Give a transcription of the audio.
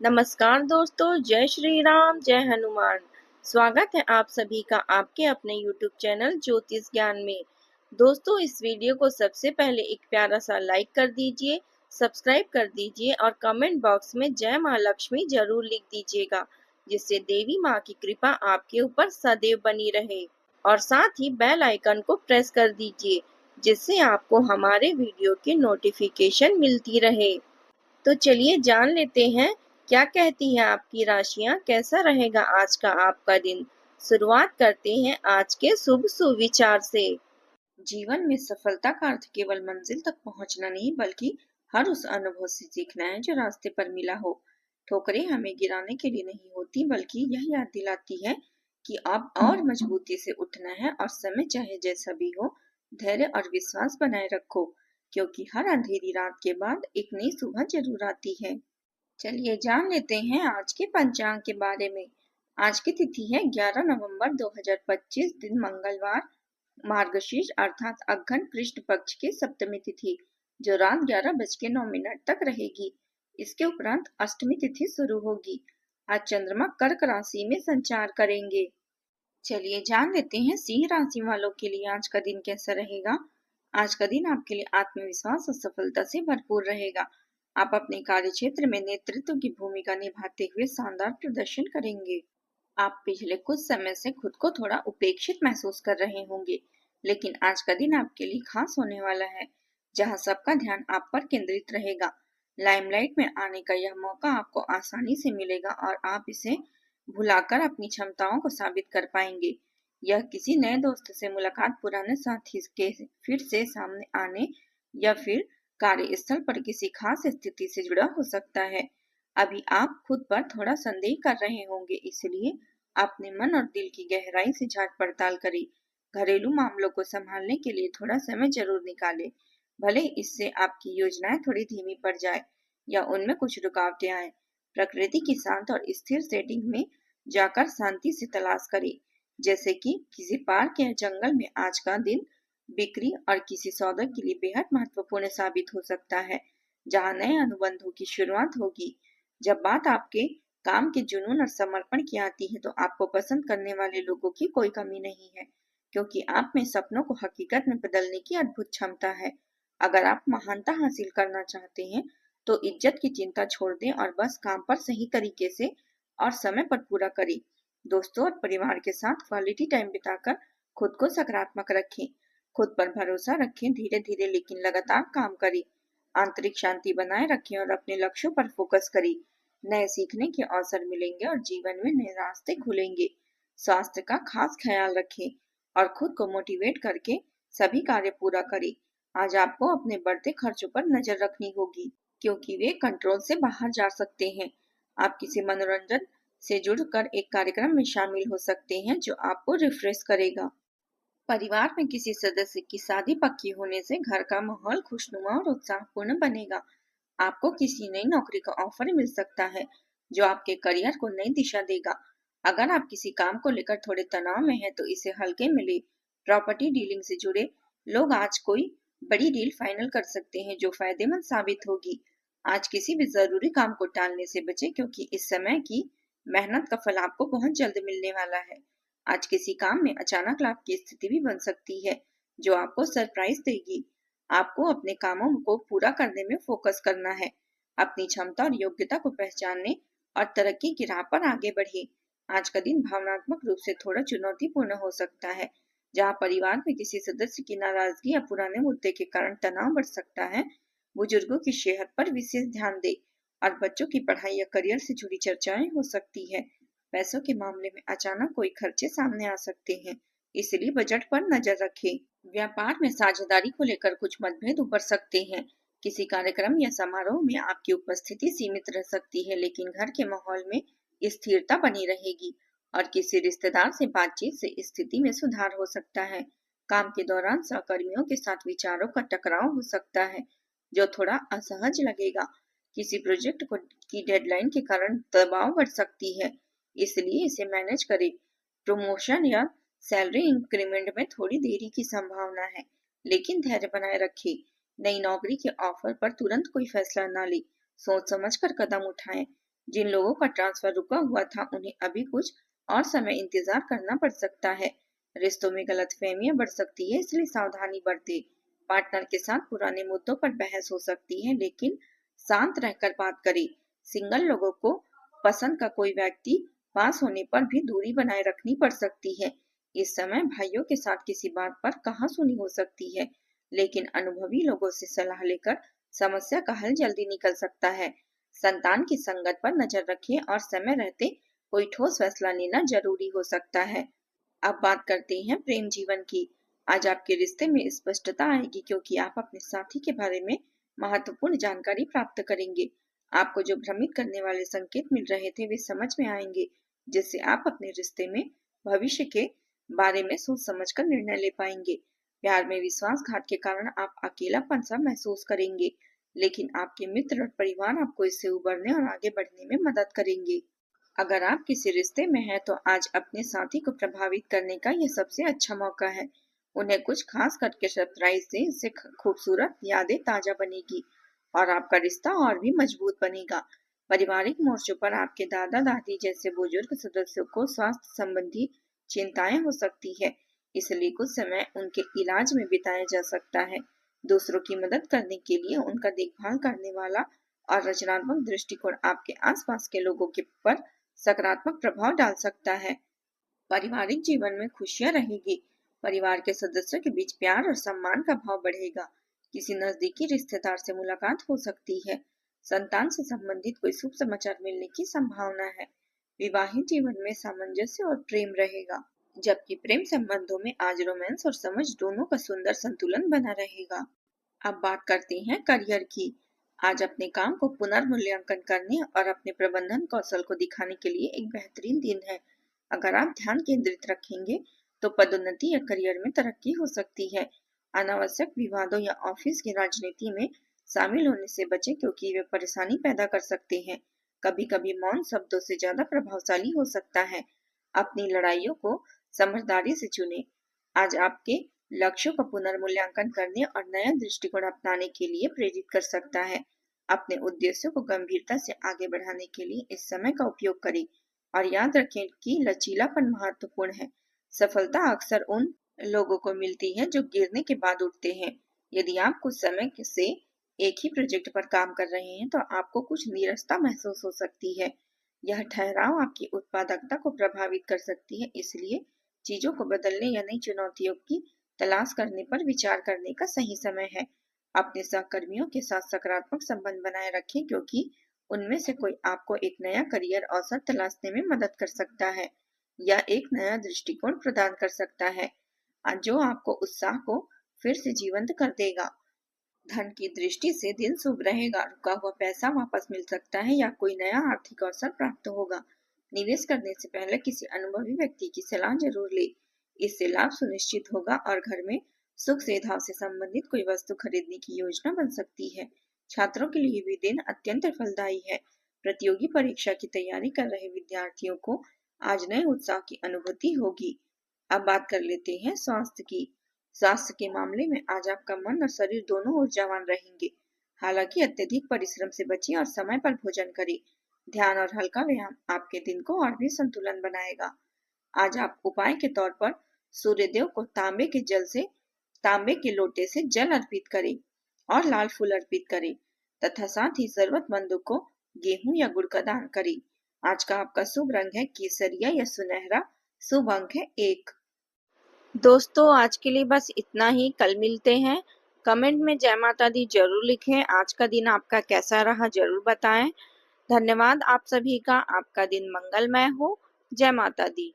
नमस्कार दोस्तों, जय श्री राम, जय हनुमान। स्वागत है आप सभी का आपके अपने YouTube चैनल ज्योतिष ज्ञान में। दोस्तों, इस वीडियो को सबसे पहले एक प्यारा सा लाइक कर दीजिए, सब्सक्राइब कर दीजिए और कमेंट बॉक्स में जय माँ लक्ष्मी जरूर लिख दीजिएगा, जिससे देवी माँ की कृपा आपके ऊपर सदैव बनी रहे। और साथ ही बेल आइकन को प्रेस कर दीजिए, जिससे आपको हमारे वीडियो की नोटिफिकेशन मिलती रहे। तो चलिए जान लेते हैं क्या कहती हैं आपकी राशियां, कैसा रहेगा आज का आपका दिन। शुरुआत करते हैं आज के शुभ सुविचार से। जीवन में सफलता का अर्थ केवल मंजिल तक पहुंचना नहीं, बल्कि हर उस अनुभव से सीखना है जो रास्ते पर मिला हो। ठोकरें हमें गिराने के लिए नहीं होती, बल्कि यह याद दिलाती है कि अब और मजबूती से उठना है और समय चाहे जैसा भी हो, धैर्य और विश्वास बनाए रखो, क्योंकि हर अंधेरी रात के बाद एक नई सुबह जरूर आती है। चलिए जान लेते हैं आज के पंचांग के बारे में। आज की तिथि है 11 नवंबर 2025, दिन मंगलवार, मार्गशीर्ष अर्थात अग्रहण कृष्ण पक्ष की सप्तमी तिथि, जो रात 11:09 तक रहेगी। इसके उपरांत अष्टमी तिथि शुरू होगी। आज चंद्रमा कर्क राशि में संचार करेंगे। चलिए जान लेते हैं सिंह राशि वालों के लिए आज का दिन कैसा रहेगा। आज का दिन आपके लिए आत्मविश्वास और सफलता से भरपूर रहेगा। आप अपने कार्य क्षेत्र में नेतृत्व की भूमिका निभाते हुए शानदार प्रदर्शन करेंगे। आप पिछले कुछ समय से खुद को थोड़ा उपेक्षित महसूस कर रहे होंगे, लेकिन आज का दिन आपके लिए खास होने वाला है, जहां सबका ध्यान आप पर केंद्रित रहेगा। लाइमलाइट में आने का यह मौका आपको आसानी से मिलेगा और आप इसे भुलाकर अपनी क्षमताओं को साबित कर पाएंगे। यह किसी नए दोस्त से मुलाकात, पुराने साथी के फिर से सामने आने या फिर कार्यस्थल पर किसी खास स्थिति से जुड़ा हो सकता है। अभी आप खुद पर थोड़ा संदेह कर रहे होंगे, इसलिए अपने मन और दिल की गहराई से जांच पड़ताल करें। घरेलू मामलों को संभालने के लिए थोड़ा समय जरूर निकालें, भले इससे आपकी योजनाएं थोड़ी धीमी पड़ जाए या उनमें कुछ रुकावटें आए। प्रकृति की शांत और स्थिर सेटिंग में जाकर शांति से तलाश करें, जैसे कि किसी पार्क या जंगल में। आज का दिन बिक्री और किसी सौदे के लिए बेहद महत्वपूर्ण साबित हो सकता है, जहां नए अनुबंधों की शुरुआत होगी। जब बात आपके काम के जुनून और समर्पण की आती है, तो आपको पसंद करने वाले लोगों की कोई कमी नहीं है, क्योंकि आप में सपनों को हकीकत में बदलने की अद्भुत क्षमता है। अगर आप महानता हासिल करना चाहते हैं, तो इज्जत की चिंता छोड़ दें और बस काम पर सही तरीके से और समय पर पूरा करें। दोस्तों और परिवार के साथ क्वालिटी टाइम बिताकर खुद को सकारात्मक रखें। खुद पर भरोसा रखें, धीरे धीरे लेकिन लगातार काम करें। आंतरिक शांति बनाए रखें और अपने लक्ष्यों पर फोकस करें। नए सीखने के अवसर मिलेंगे और जीवन में नए रास्ते खुलेंगे। स्वास्थ्य का खास ख्याल रखें और खुद को मोटिवेट करके सभी कार्य पूरा करें। आज आपको अपने बढ़ते खर्चों पर नजर रखनी होगी, क्योंकि वे कंट्रोल से बाहर जा सकते हैं। आप किसी मनोरंजन से जुड़कर एक कार्यक्रम में शामिल हो सकते हैं, जो आपको रिफ्रेश करेगा। परिवार में किसी सदस्य की शादी पक्की होने से घर का माहौल खुशनुमा और उत्साहपूर्ण बनेगा। आपको किसी नई नौकरी का ऑफर मिल सकता है, जो आपके करियर को नई दिशा देगा। अगर आप किसी काम को लेकर थोड़े तनाव में हैं, तो इसे हल्के में ले। प्रॉपर्टी डीलिंग से जुड़े लोग आज कोई बड़ी डील फाइनल कर सकते हैं, जो फायदेमंद साबित होगी। आज किसी भी जरूरी काम को टालने से बचें, क्योंकि इस समय की मेहनत का फल आपको बहुत जल्द मिलने वाला है। आज किसी काम में अचानक लाभ की स्थिति भी बन सकती है, जो आपको सरप्राइज देगी। आपको अपने कामों को पूरा करने में फोकस करना है। अपनी क्षमता और योग्यता को पहचानने और तरक्की की राह पर आगे बढ़े। आज का दिन भावनात्मक रूप से थोड़ा चुनौतीपूर्ण हो सकता है, जहां परिवार में किसी सदस्य की नाराजगी या पुराने मुद्दे के कारण तनाव बढ़ सकता है। बुजुर्गों की सेहत पर विशेष ध्यान दें और बच्चों की पढ़ाई या करियर से जुड़ी चर्चाएं हो सकती है। पैसों के मामले में अचानक कोई खर्चे सामने आ सकते हैं, इसलिए बजट पर नजर रखें। व्यापार में साझेदारी को लेकर कुछ मतभेद उभर सकते हैं। किसी कार्यक्रम या समारोह में आपकी उपस्थिति सीमित रह सकती है, लेकिन घर के माहौल में स्थिरता बनी रहेगी और किसी रिश्तेदार से बातचीत से स्थिति में सुधार हो सकता है। काम के दौरान सहकर्मियों के साथ विचारों का टकराव हो सकता है, जो थोड़ा असहज लगेगा। किसी प्रोजेक्ट को की डेडलाइन के कारण दबाव बढ़ सकती है, इसलिए इसे मैनेज करें। प्रमोशन या सैलरी इंक्रीमेंट में थोड़ी देरी की संभावना है, लेकिन धैर्य बनाए रखें। नई नौकरी के ऑफर पर तुरंत कोई फैसला न ले, सोच समझकर कदम उठाएं। जिन लोगों का ट्रांसफर रुका हुआ था उन्हें अभी कुछ और समय इंतजार करना पड़ सकता है। रिश्तों में गलतफहमियां बढ़ सकती है, इसलिए सावधानी बरतें। पार्टनर के साथ पुराने मुद्दों पर बहस हो सकती है, लेकिन शांत रहकर बात करें। सिंगल लोगों को पसंद का कोई व्यक्ति पास होने पर भी दूरी बनाए रखनी पड़ सकती है। इस समय भाइयों के साथ किसी बात पर कहासुनी हो सकती है, लेकिन अनुभवी लोगों से सलाह लेकर समस्या का हल जल्दी निकल सकता है। संतान की संगत पर नजर रखें और समय रहते कोई ठोस फैसला लेना जरूरी हो सकता है। अब बात करते हैं प्रेम जीवन की। आज आपके रिश्ते में स्पष्टता आएगी, क्योंकि आप अपने साथी के बारे में महत्वपूर्ण जानकारी प्राप्त करेंगे। आपको जो भ्रमित करने वाले संकेत मिल रहे थे वे समझ में आएंगे, जिससे आप अपने रिश्ते में भविष्य के बारे में सोच समझकर निर्णय ले पाएंगे। प्यार में विश्वासघात के कारण आप अकेलापन सा महसूस करेंगे, लेकिन आपके मित्र और परिवार आपको इससे उबरने और आगे बढ़ने में मदद करेंगे। अगर आप किसी रिश्ते में हैं तो आज अपने साथी को प्रभावित करने का यह सबसे अच्छा मौका है। उन्हें कुछ खास करके सरप्राइज दें, इससे खूबसूरत यादें ताजा बनेगी और आपका रिश्ता और भी मजबूत बनेगा। पारिवारिक मोर्चों पर आपके दादा दादी जैसे बुजुर्ग सदस्यों को स्वास्थ्य संबंधी चिंताएं हो सकती है, इसलिए कुछ समय उनके इलाज में बिताया जा सकता है। दूसरों की मदद करने के लिए उनका देखभाल करने वाला और रचनात्मक दृष्टिकोण आपके आसपास के लोगों के पर सकारात्मक प्रभाव डाल सकता है। पारिवारिक जीवन में खुशियां रहेगी। परिवार के सदस्यों के बीच प्यार और सम्मान का भाव बढ़ेगा। किसी नजदीकी रिश्तेदार से मुलाकात हो सकती है। संतान से संबंधित कोई शुभ समाचार मिलने की संभावना है। विवाहित जीवन में सामंजस्य और प्रेम रहेगा, जबकि प्रेम संबंधों में आज रोमांस और समझ दोनों का सुंदर संतुलन बना रहेगा। अब बात करते हैं करियर की। आज अपने काम को पुनर्मूल्यांकन करने और अपने प्रबंधन कौशल को दिखाने के लिए एक बेहतरीन दिन है। अगर आप ध्यान केंद्रित रखेंगे तो पदोन्नति या करियर में तरक्की हो सकती है। अनावश्यक विवादों या ऑफिस की राजनीति में शामिल होने से बचें, क्योंकि वे परेशानी पैदा कर सकते हैं। कभी कभी मौन शब्दों से ज्यादा प्रभावशाली हो सकता है। अपनी लड़ाइयों को समझदारी से चुनें। आज आपके लक्ष्यों का पुनर्मूल्यांकन करने और नया दृष्टिकोण अपनाने के लिए प्रेरित कर सकता है। अपने उद्देश्यों को गंभीरता से आगे बढ़ाने के लिए इस समय का उपयोग करें और याद रखें कि लचीलापन महत्वपूर्ण है। सफलता अक्सर उन लोगों को मिलती है जो गिरने के बाद उठते हैं। यदि आप कुछ समय से एक ही प्रोजेक्ट पर काम कर रहे हैं तो आपको कुछ नीरसता महसूस हो सकती है। यह ठहराव आपकी उत्पादकता को प्रभावित कर सकती है, इसलिए चीजों को बदलने या नई चुनौतियों की तलाश करने पर विचार करने का सही समय है। अपने सहकर्मियों के साथ सकारात्मक संबंध बनाए रखें, क्योंकि उनमें से कोई आपको एक नया करियर अवसर तलाशने में मदद कर सकता है या एक नया दृष्टिकोण प्रदान कर सकता है जो आपको उत्साह को फिर से जीवंत कर देगा। धन की दृष्टि से दिन शुभ रहेगा। रुका हुआ पैसा वापस मिल सकता है या कोई नया आर्थिक अवसर प्राप्त होगा। निवेश करने से पहले किसी अनुभवी व्यक्ति की सलाह जरूर ले। इससे लाभ सुनिश्चित होगा और घर में सुख सुविधाओं से संबंधित कोई वस्तु खरीदने की योजना बन सकती है। छात्रों के लिए भी दिन अत्यंत फलदायी है। प्रतियोगी परीक्षा की तैयारी कर रहे विद्यार्थियों को आज नए उत्साह की अनुभूति होगी। अब बात कर लेते हैं स्वास्थ्य की। स्वास्थ्य के मामले में आज आपका मन और शरीर दोनों ऊर्जावान रहेंगे। हालांकि अत्यधिक परिश्रम से बचिए और समय पर भोजन करें। ध्यान और हल्का व्यायाम आपके दिन को और भी संतुलन बनाएगा। आज आप उपाय के तौर पर सूर्यदेव को तांबे के लोटे से जल अर्पित करें और लाल फूल अर्पित करें तथा साथ ही जरूरतमंदों को गेहूं या गुड़ का दान करें। आज का आपका शुभ रंग है केसरिया या सुनहरा। शुभ अंक है 1। दोस्तों आज के लिए बस इतना ही। कल मिलते हैं। कमेंट में जय माता दी जरूर लिखें। आज का दिन आपका कैसा रहा जरूर बताएं। धन्यवाद आप सभी का। आपका दिन मंगलमय हो। जय माता दी।